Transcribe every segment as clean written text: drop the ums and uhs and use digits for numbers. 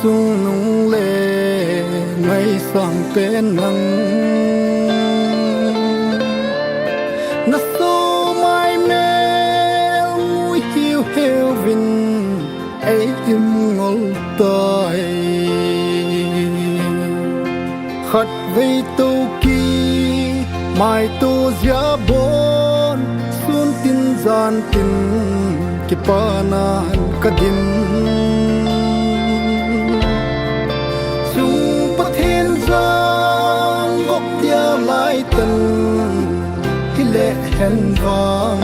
sung nung lệ ngày sang bên nắng na so mai mel mui hiu heo vin ai im ngol tai khát vây tô kỳ mai tô giá bon xuân tin gian tin ki pa nan ka din sung pa thiên giang gốc tia lai tân hi lệ hen vang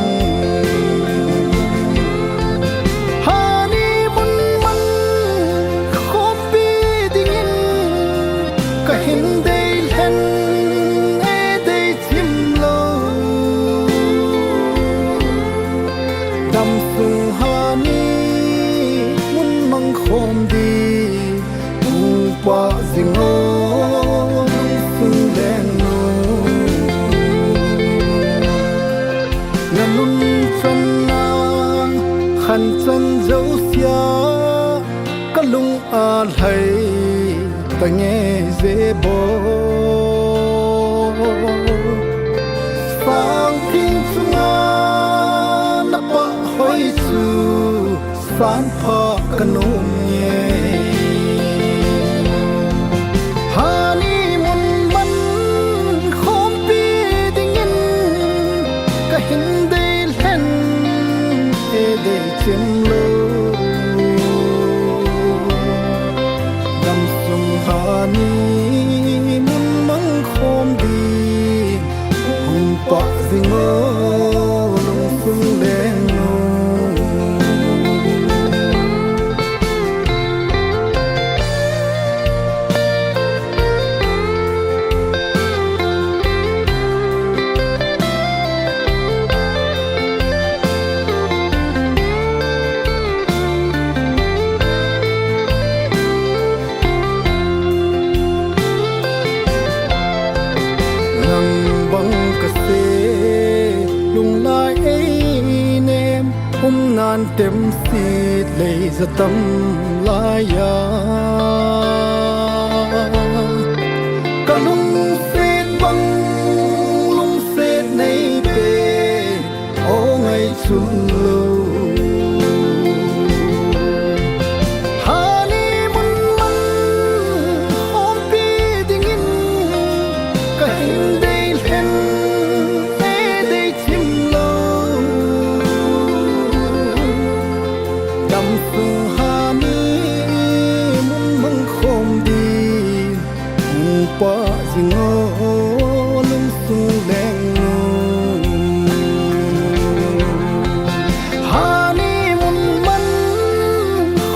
hani mun man khop bi dingin ka hin dei hen e dei chim lo dam sung hani mun mang khom đi qua rình ô sung đen nô nhà lún chân na khăn chân dấu xia cả lung à thầy ta nghe dễ bó sang thiên sung à nắp bọ hoi su san pha kanôm nhẹ chim lô đầm sung hà ni muốn mắng khom đi hùng bọ dinh mơ lung sung đen nan tem xịt lệ ra tâm lai ya cả lung xịt băng lung xịt này về ô ngày xuân lâu hani mun man hôm bi dingin cả hình đây hen e đây chim lâu đam sung hà ni mun mong khom đi pa ding ô lung sung đen hà ni mun man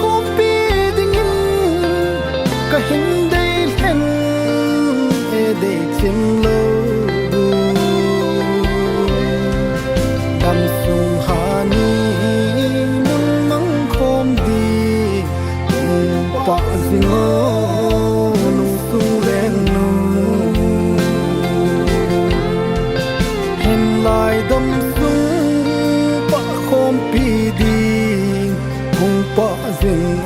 khom bi ding in ka hin dei hen e dei chim lo đam sung hà ni pa ding ô lung sung đen nô hen lai đâm sung pa khom pi đi hùng pa ding